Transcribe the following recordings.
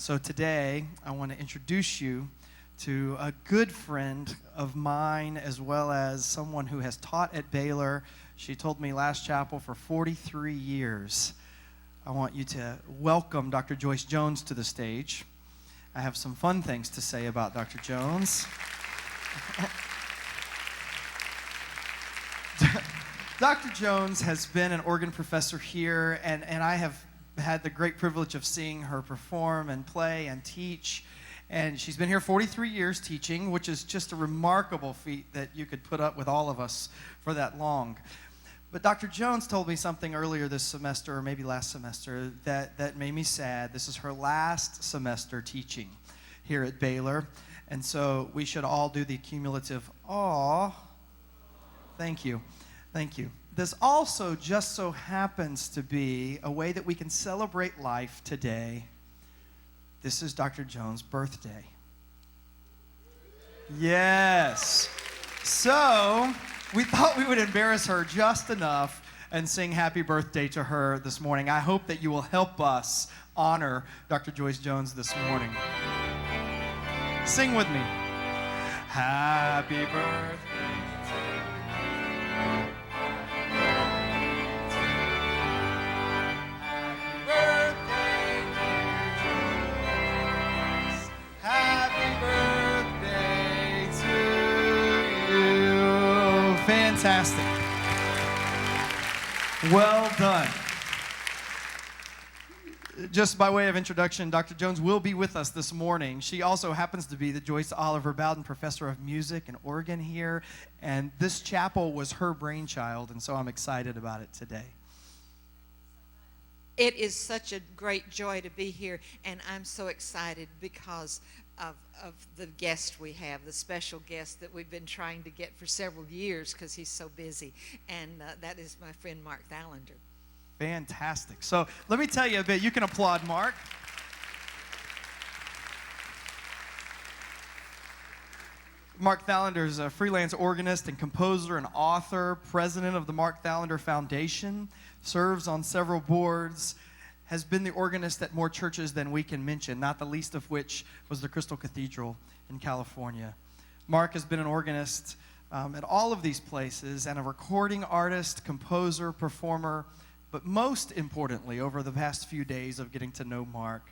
So today, I want to introduce you to a good friend of mine, as well as someone who has taught at Baylor. She told me last chapel for 43 years. I want you to welcome Dr. Joyce Jones to the stage. I have some fun things to say about Dr. Jones. Dr. Jones has been an organ professor here, and I have had the great privilege of seeing her perform and play and teach. And she's been here 43 years teaching, which is just a remarkable feat that you could put up with all of us for that long. But Dr. Jones told me something earlier this semester, or maybe last semester, that made me sad. This is her last semester teaching here at Baylor. And so we should all do the cumulative, aw. Thank you. Thank you. This also just so happens to be a way that we can celebrate life today. This is Dr. Jones' birthday. Yes. So we thought we would embarrass her just enough and sing happy birthday to her this morning. I hope that you will help us honor Dr. Joyce Jones this morning. Sing with me. Happy birthday. Fantastic. Well done. Just by way of introduction, Dr. Jones will be with us this morning. She also happens to be the Joyce Oliver Bowden Professor of Music and Organ here, and this chapel was her brainchild, and so I'm excited about it today. It is such a great joy to be here, and I'm so excited because of the guest we have, the special guest that we've been trying to get for several years because he's so busy, and that is my friend Mark Thallander. Fantastic. So let me tell you a bit. You can applaud Mark. Mark Thallander is a freelance organist and composer and author, president of the Mark Thallander Foundation, serves on several boards, has been the organist at more churches than we can mention, not the least of which was the Crystal Cathedral in California. Mark has been an organist at all of these places and a recording artist, composer, performer, but most importantly, over the past few days of getting to know Mark,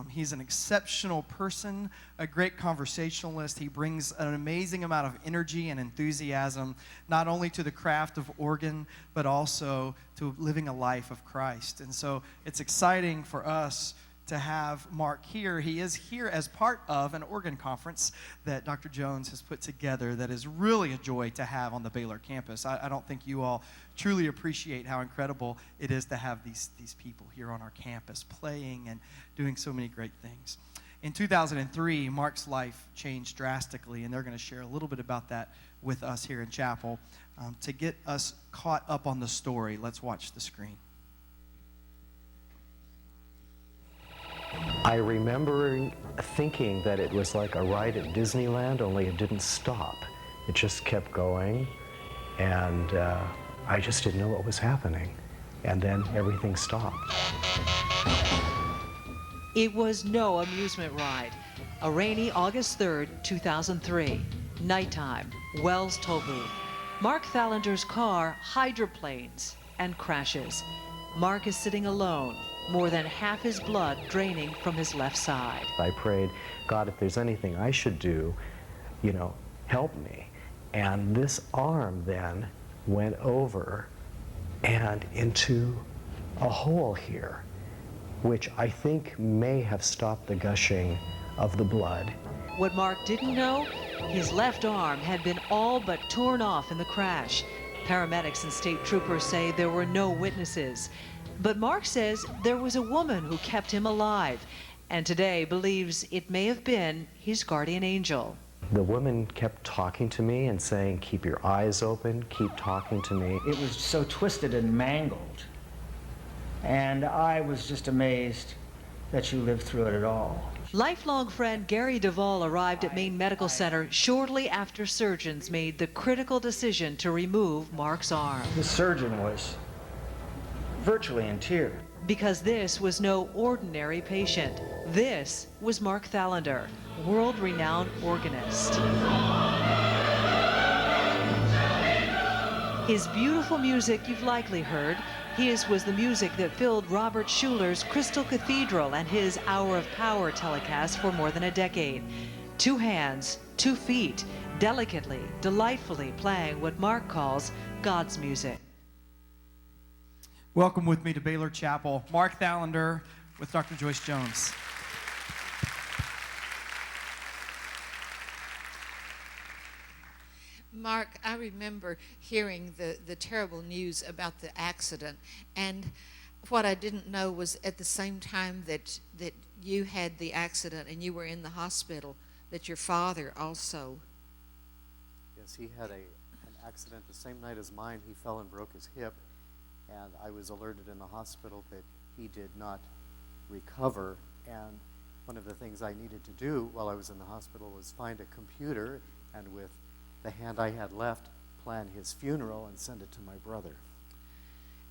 he's an exceptional person, a great conversationalist. He brings an amazing amount of energy and enthusiasm, not only to the craft of organ, but also to living a life of Christ. And so it's exciting for us to have Mark here. He is here as part of an organ conference that Dr. Jones has put together that is really a joy to have on the Baylor campus. I don't think you all truly appreciate how incredible it is to have these people here on our campus playing and doing so many great things. In 2003, Mark's life changed drastically, and they're going to share a little bit about that with us here in chapel. To get us caught up on the story, let's watch the screen. I remember thinking that it was like a ride at Disneyland, only it didn't stop. It just kept going, and I just didn't know what was happening. And then everything stopped. It was no amusement ride. A rainy August 3rd, 2003. Nighttime, Wells Toll Booth. Mark Thallander's car hydroplanes and crashes. Mark is sitting alone, more than half his blood draining from his left side. I prayed, God, if there's anything I should do, help me. And this arm then went over and into a hole here, which I think may have stopped the gushing of the blood. What Mark didn't know, his left arm had been all but torn off in the crash. Paramedics and state troopers say there were no witnesses. But Mark says there was a woman who kept him alive, and today believes it may have been his guardian angel. The woman kept talking to me and saying, keep your eyes open, keep talking to me. It was so twisted and mangled, and I was just amazed that you lived through it at all. Lifelong friend Gary Duvall arrived at Maine Medical Center shortly after surgeons made the critical decision to remove Mark's arm. The surgeon was virtually in tears. Because this was no ordinary patient. This was Mark Thallander, world-renowned organist. His beautiful music you've likely heard. His was the music that filled Robert Schuller's Crystal Cathedral and his Hour of Power telecast for more than a decade. 2 hands, 2 feet, delicately, delightfully playing what Mark calls God's music. Welcome with me to Baylor Chapel, Mark Thallander with Dr. Joyce Jones. Mark, I remember hearing the terrible news about the accident, and what I didn't know was at the same time that you had the accident and you were in the hospital, that your father also. Yes, he had an accident the same night as mine. He fell and broke his hip, and I was alerted in the hospital that he did not recover. And one of the things I needed to do while I was in the hospital was find a computer and, with the hand I had left, plan his funeral and send it to my brother.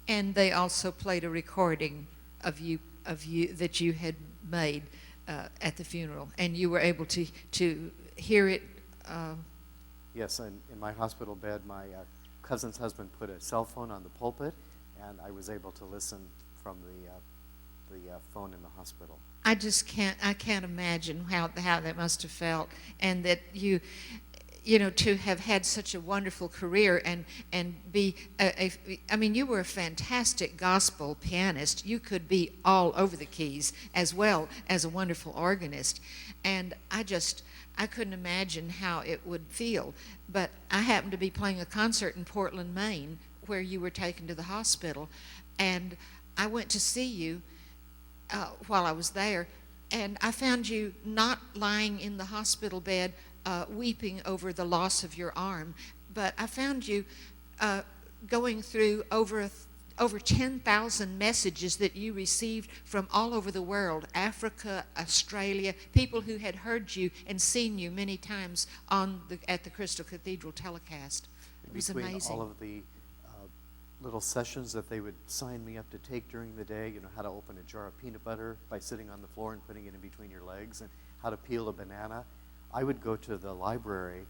And they also played a recording of you that you had made at the funeral, and you were able to hear it. Yes, in my hospital bed, my cousin's husband put a cell phone on the pulpit, and I was able to listen from the phone in the hospital. I can't imagine how that must have felt, and that you know, to have had such a wonderful career and be I mean, you were a fantastic gospel pianist. You could be all over the keys as well as a wonderful organist, and I couldn't imagine how it would feel. But I happened to be playing a concert in Portland, Maine, where you were taken to the hospital, and I went to see you while I was there, and I found you not lying in the hospital bed weeping over the loss of your arm, but I found you going through over 10,000 messages that you received from all over the world, Africa, Australia, people who had heard you and seen you many times at the Crystal Cathedral telecast. It was Between amazing. all of the little sessions that they would sign me up to take during the day, you know, how to open a jar of peanut butter by sitting on the floor and putting it in between your legs, and how to peel a banana, I would go to the library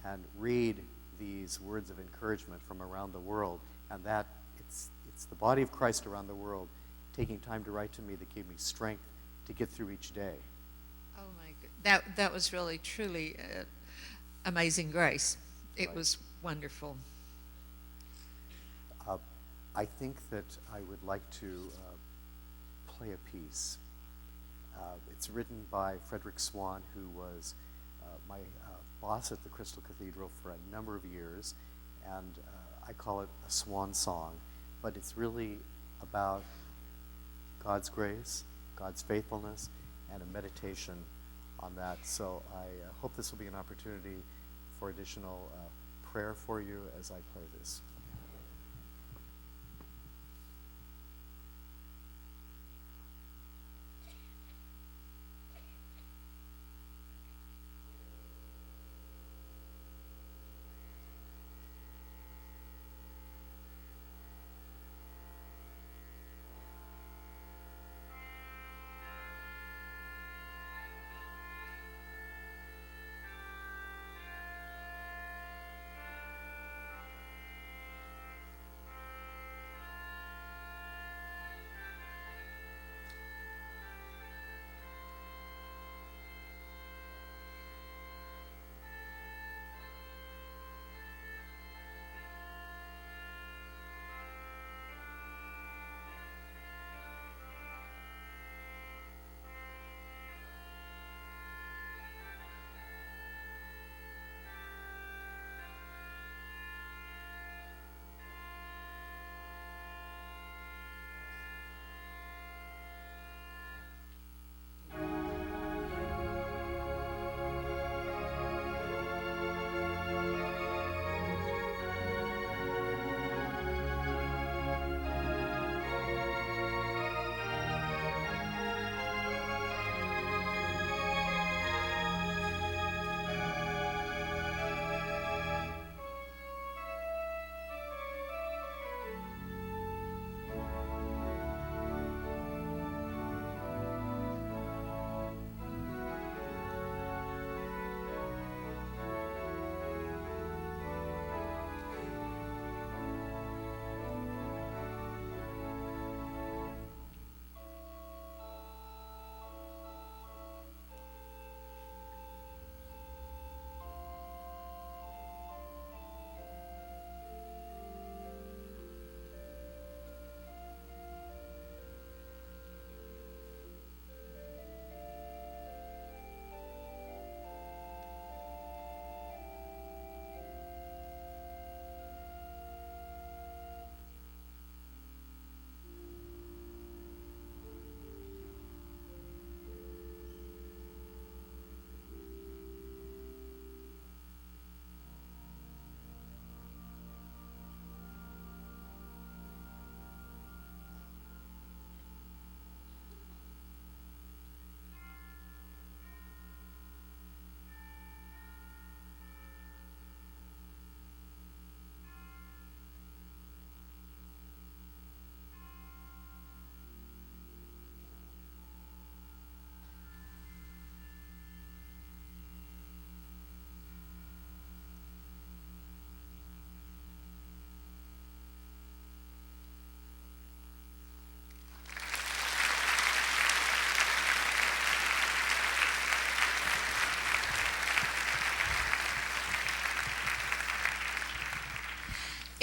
and read these words of encouragement from around the world, and that it's the body of Christ around the world taking time to write to me that gave me strength to get through each day. Oh my God, that was really truly amazing grace. It Right. was wonderful. I think that I would like to play a piece. It's written by Frederick Swan, who was my boss at the Crystal Cathedral for a number of years, and I call it a swan song, but it's really about God's grace, God's faithfulness, and a meditation on that. So I hope this will be an opportunity for additional prayer for you as I play this.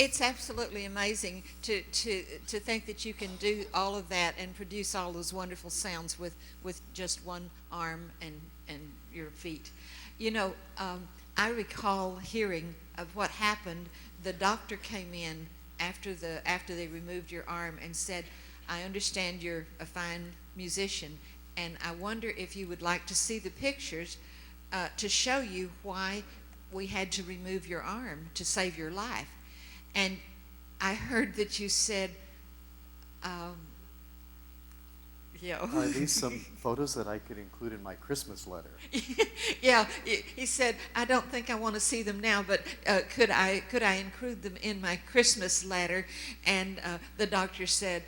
It's absolutely amazing to think that you can do all of that and produce all those wonderful sounds with just one arm and your feet. You know, I recall hearing of what happened. The doctor came in after they removed your arm and said, "I understand you're a fine musician, and I wonder if you would like to see the pictures to show you why we had to remove your arm to save your life." And I heard that you said, Are these some photos that I could include in my Christmas letter? yeah, he said, "I don't think I want to see them now, but could I include them in my Christmas letter?" And the doctor said,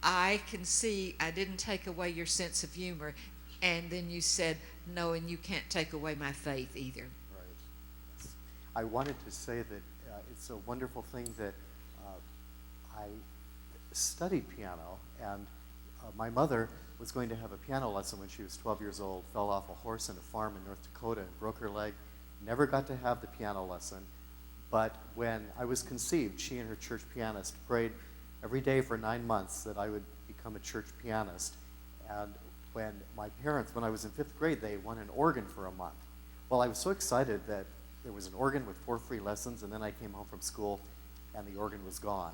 "I can see I didn't take away your sense of humor." And then you said, "No, and you can't take away my faith either." Right. Yes. I wanted to say that it's a wonderful thing that I studied piano, and my mother was going to have a piano lesson when she was 12 years old, fell off a horse in a farm in North Dakota and broke her leg, never got to have the piano lesson. But when I was conceived, she and her church pianist prayed every day for 9 months that I would become a church pianist. And when my parents, when I was in 5th grade, they won an organ for a month. Well, I was so excited that there was an organ with 4 free lessons, and then I came home from school and the organ was gone.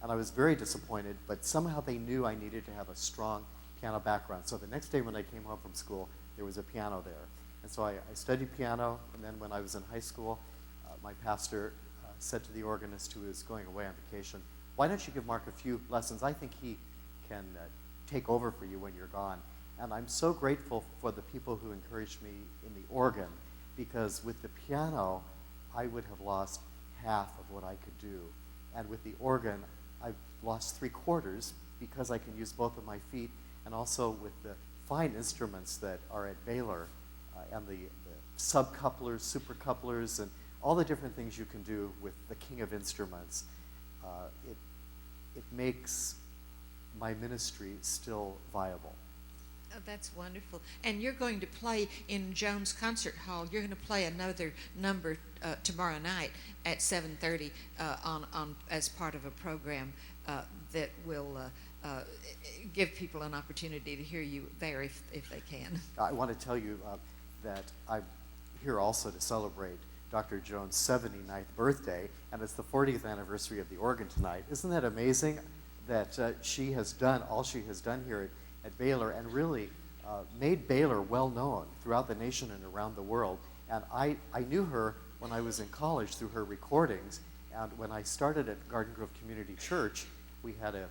And I was very disappointed, but somehow they knew I needed to have a strong piano background. So the next day when I came home from school, there was a piano there. And so I studied piano, and then when I was in high school, my pastor said to the organist who was going away on vacation, "Why don't you give Mark a few lessons? I think he can take over for you when you're gone." And I'm so grateful for the people who encouraged me in the organ, because with the piano, I would have lost half of what I could do. And with the organ, I've lost 3/4 because I can use both of my feet, and also with the fine instruments that are at Baylor and the sub-couplers, super couplers, and all the different things you can do with the king of instruments. It makes my ministry still viable. Oh, that's wonderful. And you're going to play in Jones Concert Hall. You're going to play another number tomorrow night at 7:30 on as part of a program that will give people an opportunity to hear you there if they can. I want to tell you that I'm here also to celebrate Dr. Jones' 79th birthday, and it's the 40th anniversary of the organ tonight. Isn't that amazing that she has done all she has done here at Baylor, and really made Baylor well known throughout the nation and around the world? And I knew her when I was in college through her recordings, and when I started at Garden Grove Community Church, we had a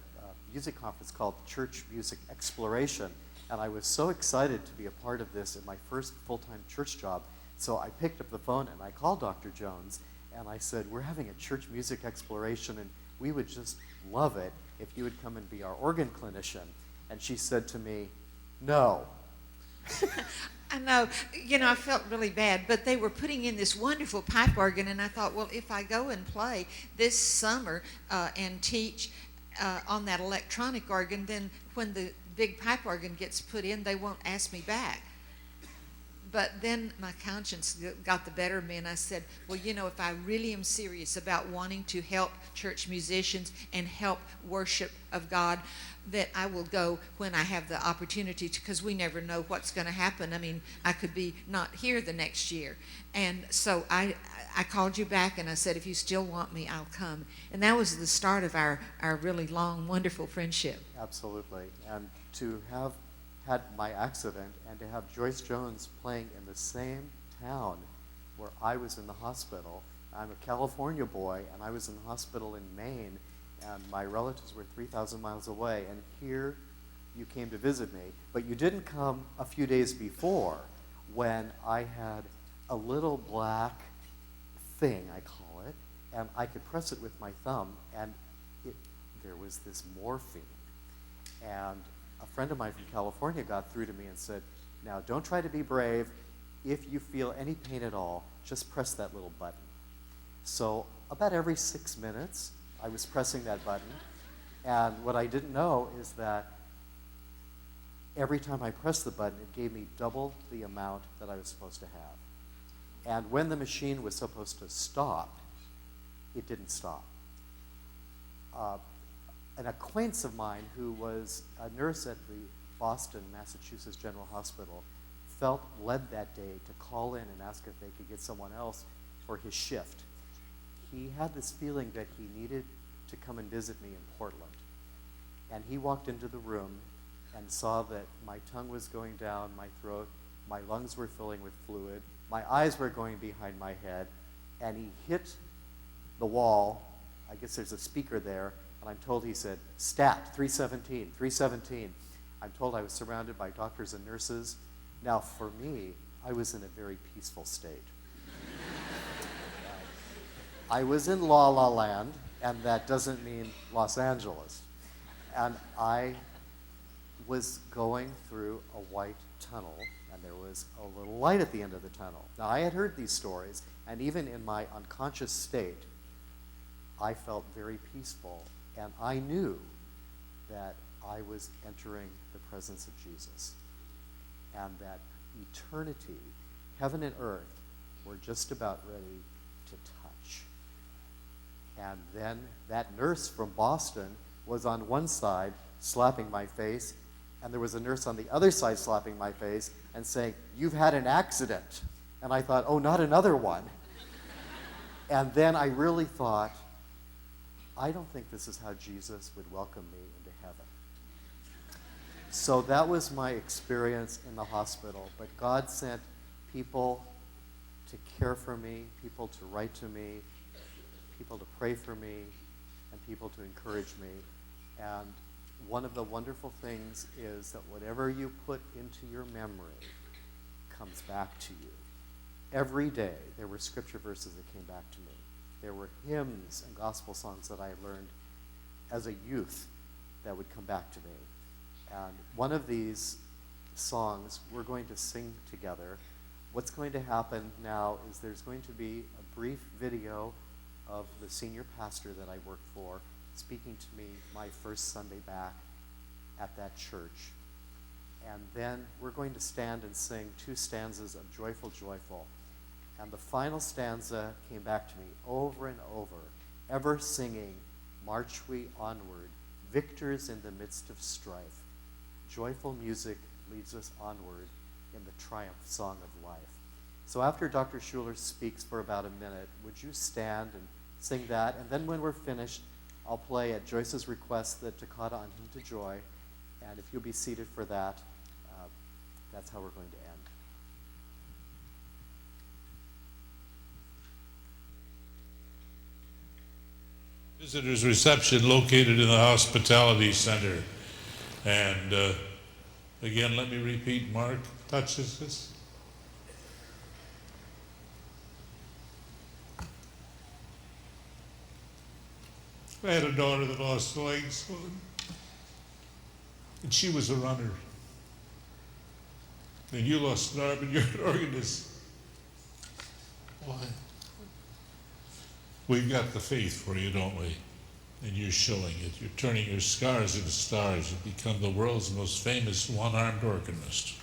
music conference called Church Music Exploration, and I was so excited to be a part of this in my first full-time church job. So I picked up the phone and I called Dr. Jones, and I said, "We're having a church music exploration, and we would just love it if you would come and be our organ clinician." And she said to me, "No." I know, I felt really bad, but they were putting in this wonderful pipe organ, and I thought, well, if I go and play this summer and teach on that electronic organ, then when the big pipe organ gets put in, they won't ask me back. But then my conscience got the better of me, and I said, well, if I really am serious about wanting to help church musicians and help worship of God, that I will go when I have the opportunity to, because we never know what's going to happen. I mean, I could be not here the next year. And so I called you back, and I said, if you still want me, I'll come. And that was the start of our really long, wonderful friendship. Absolutely. And to have had my accident and to have Joyce Jones playing in the same town where I was in the hospital. I'm a California boy, and I was in the hospital in Maine, and my relatives were 3,000 miles away, and here you came to visit me. But you didn't come a few days before, when I had a little black thing, I call it, and I could press it with my thumb, and there was this morphine. And a friend of mine from California got through to me and said, "Now, don't try to be brave. If you feel any pain at all, just press that little button." So about every 6 minutes, I was pressing that button. And what I didn't know is that every time I pressed the button, it gave me double the amount that I was supposed to have. And when the machine was supposed to stop, it didn't stop. an acquaintance of mine who was a nurse at the Boston, Massachusetts General Hospital felt led that day to call in and ask if they could get someone else for his shift. He had this feeling that he needed to come and visit me in Portland. And he walked into the room and saw that my tongue was going down my throat, my lungs were filling with fluid, my eyes were going behind my head, and he hit the wall. I guess there's a speaker there, and I'm told he said, "Stat, 317, 317. I'm told I was surrounded by doctors and nurses. Now, for me, I was in a very peaceful state. I was in La La Land, and that doesn't mean Los Angeles. And I was going through a white tunnel, and there was a little light at the end of the tunnel. Now, I had heard these stories, and even in my unconscious state, I felt very peaceful, and I knew that I was entering the presence of Jesus, and that eternity, heaven and earth, were just about ready to touch. And then that nurse from Boston was on one side slapping my face, and there was a nurse on the other side slapping my face and saying, "You've had an accident." And I thought, oh, not another one. And then I really thought, I don't think this is how Jesus would welcome me into heaven. So that was my experience in the hospital. But God sent people to care for me, people to write to me, people to pray for me, and people to encourage me. And one of the wonderful things is that whatever you put into your memory comes back to you. Every day there were scripture verses that came back to me. There were hymns and gospel songs that I learned as a youth that would come back to me. And one of these songs we're going to sing together. What's going to happen now is there's going to be a brief video of the senior pastor that I work for speaking to me my first Sunday back at that church. And then we're going to stand and sing 2 stanzas of Joyful, Joyful. And the final stanza came back to me over and over, ever singing, "March we onward, victors in the midst of strife. Joyful music leads us onward in the triumph song of life." So after Dr. Schuler speaks for about a minute, would you stand and sing that? And then when we're finished, I'll play at Joyce's request the Toccata on Hymn to Joy. And if you'll be seated for that, that's how we're going to end. Visitors reception located in the hospitality center. And again, let me repeat, Mark touches this. I had a daughter that lost legs, and she was a runner. And you lost an arm and you're an organist. Why? We've got the faith for you, don't we? And you're showing it. You're turning your scars into stars. You've become the world's most famous one-armed organist.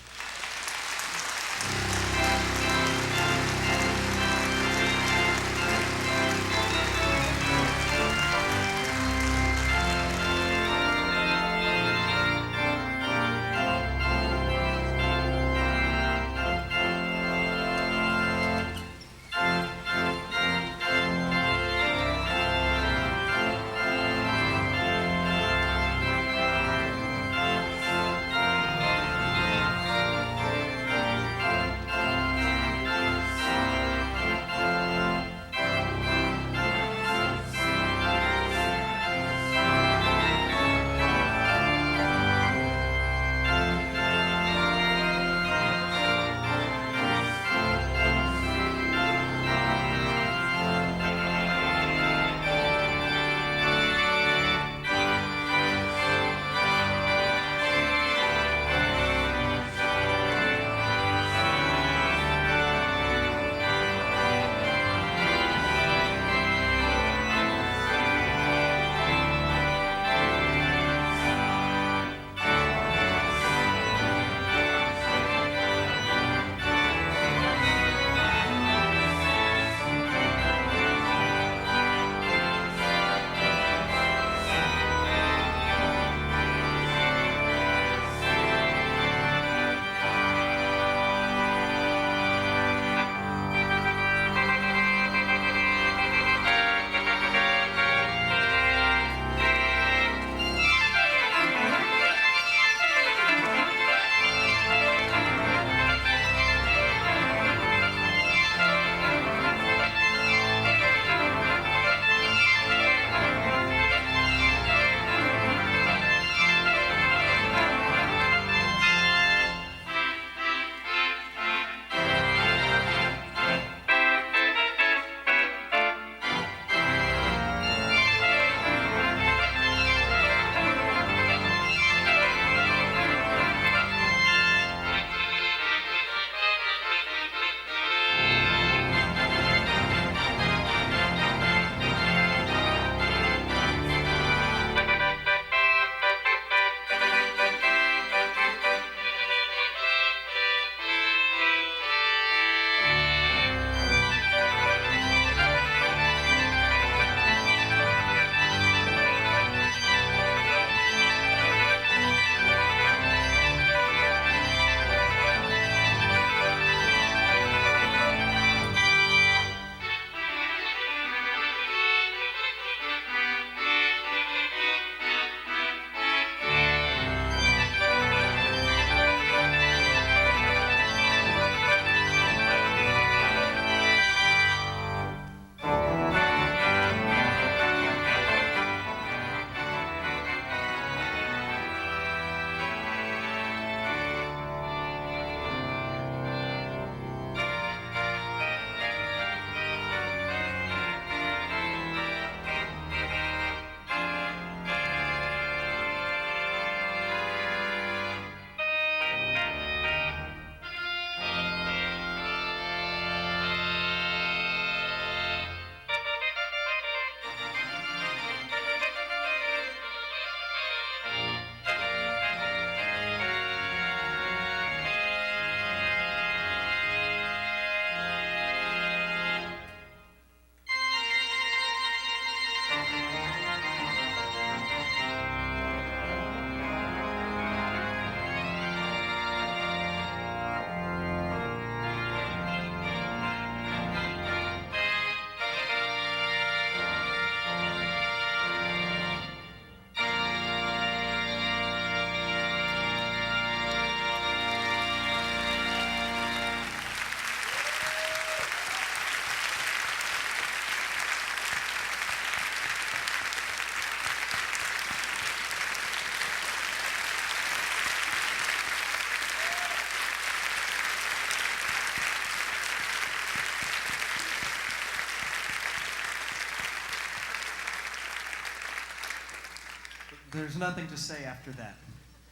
There's nothing to say after that,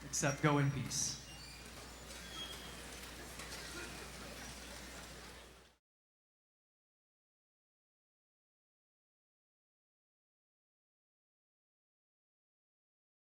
except go in peace.